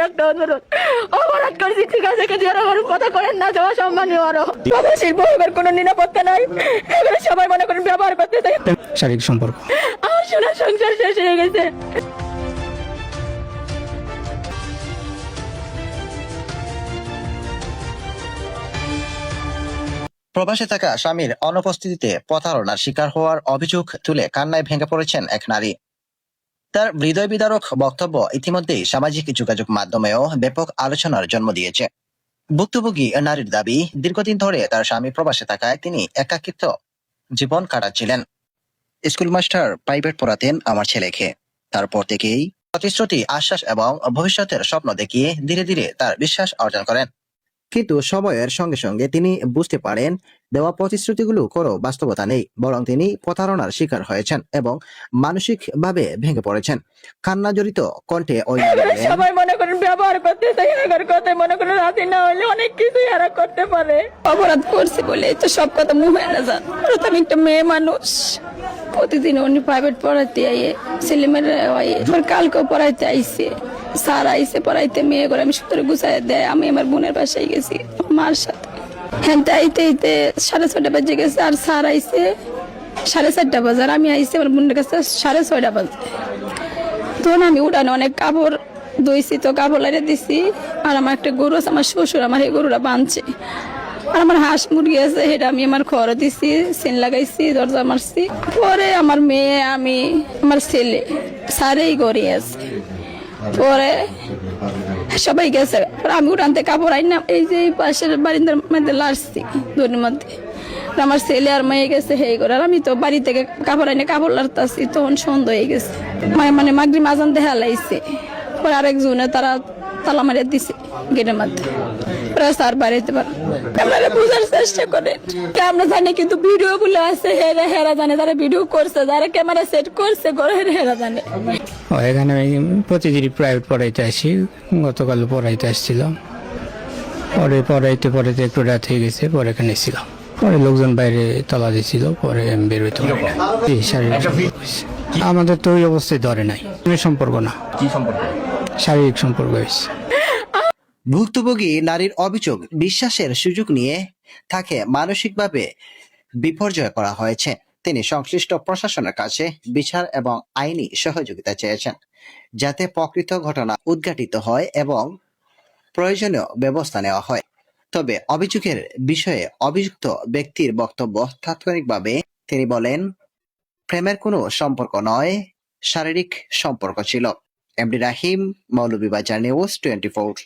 একটা অনুরোধ, অপরাধ করেছি ঠিক আছে, কিন্তু এরকম কথা করেন না, দেওয়া সম্মানীয় আরো প্রবাসীর বউয়ের কোনো নিরাপত্তা নাই, এগুলো সবাই মনে করেন ব্যবহার করতে চাই। শারীরিক সম্পর্ক আমার সোনা সংসার শেষ হয়ে গেছে। প্রবাসে থাকা স্বামীর অনুপস্থিতিতে প্রতারণার শিকার হওয়ার অভিযোগ তুলে কান্নায় ভেঙে পড়েছেন এক নারী। তার হৃদয় বিদারক বক্তব্য ইতিমধ্যেই সামাজিক যোগাযোগ মাধ্যমেও ব্যাপক আলোচনার জন্ম দিয়েছে। ভুক্তভোগী নারীর দাবি, দীর্ঘদিন ধরে তার স্বামী প্রবাসে থাকায় তিনি একাকিত্ব জীবন কাটাচ্ছিলেন। স্কুল মাস্টার প্রাইভেট পড়াতেন আমার ছেলেকে। তারপর থেকেই প্রতিশ্রুতি, আশ্বাস এবং ভবিষ্যতের স্বপ্ন দেখিয়ে ধীরে ধীরে তার বিশ্বাস অর্জন করেন। কিন্তু সময়ের সঙ্গে সঙ্গে তিনি বুঝতে পারেন দেওয়া প্রতিশ্রুতিগুলো কোনো বাস্তবতা নেই, বরং তিনি প্রতারণার শিকার হয়েছেন এবং মানসিকভাবে ভেঙে পড়েছেন। কান্না জড়িত কণ্ঠে ওই নারী এগুলো বলেন, সবাই মনে করেন ব্যবহার করতে চাই, এর কথায় মনে করেন রাজি না হলে অনেক কিছু এরা করতে পারে। অপরাধ করছে বলে তো সব কথা মুখে না যান। আমি একটা মেয়ে মানুষ, প্রতিদিন উনি প্রাইভেট পড়াইতে আইয়ে, ছেলেমেয়েরা আইয়ে, কালকেও পড়াইতে আইসে, স্যার আইসে পড়াইতে, মেয়ে করে আমি সুতরে গুছাই দেয়। আমি আমার বোনের বাসায় গেছি মার সাথে, হ্যাঁ আইতে আইতে 6:30 বাজে গেছে, আর স্যার আইসে 4:30 বাজে, আর আমি আইসি আমার বোনের কাছে 6:30 বাজে। তখন আমি উঠানে অনেক কাপড় ধুইছি, তো কাপড় লাইরে দিছি। আর আমার একটা গরু আছে, আমার শ্বশুর আমার এই গরুটা বাঁধছে। আর আমার হাঁস মুরগি আছে, সেটা আমি আমার ঘর দিছি, সিন লাগাইছি, দরজা মারছি। পরে আমার মেয়ে, আমি, আমার ছেলে সারেই ঘরে আছে। পরে সবাই গেছে, আমি উঠানতে কাপড় আই না, এই যে পাশের বারিন্দার মধ্যে লাড়ছি দড়ির মধ্যে। আমার ছেলে আর মেয়ে গেছে হেই করে, আর আমি তো বাড়ি থেকে কাপড় আইনে কাপড় লাড়তাছি। তখন সন্ধ্যা হয়ে গেছে, মানে মাগরিব আজান দেখা লাইছে। পরে আরেকজনে তারা তালা মারিয়ে দিছে গেটের মধ্যে। স্যার বাড়িতে আপনারা বোঝার চেষ্টা করেন, আমরা জানি কিন্তু ভিডিও গুলো আছে, হেরা জানে, যারা ভিডিও করছে, যারা ক্যামেরা সেট করছে হেরা জানে। এখানে আমি প্রতিদিনই প্রাইভেট পড়াইতে আসি। গতকাল পড়াইতে আসছিলাম, পরে পড়াইতে একটু রাত হয়ে গেছে, পরে এখানে ছিলাম। পরে লোকজন বাইরে তালা দিয়েছিল, পরে আমি বের হইতে পারি না। শারীরিক সম্পর্ক হয়েছে। আমাদের তো ওই অবস্থায় ধরে নাই, সম্পর্ক না, শারীরিক সম্পর্ক হয়েছে। ভুক্তভোগী নারীর অভিযোগ, বিশ্বাসের সুযোগ নিয়ে তাকে মানসিকভাবে বিপর্যয় করা হয়েছে। তিনি সংশ্লিষ্ট প্রশাসনের কাছে বিচার এবং আইনি সহযোগিতা চেয়েছেন, যাতে প্রকৃত ঘটনা উদ্ঘাটিত হয় এবং প্রয়োজনীয় ব্যবস্থা নেওয়া হয়। তবে অভিযোগের বিষয়ে অভিযুক্ত ব্যক্তির বক্তব্য তাৎক্ষণিকভাবে তিনি বলেন, প্রেমের কোনো সম্পর্ক নয়, শারীরিক সম্পর্ক ছিল। এমডি রাহিম, মৌলভীবাজার নিউজ 24।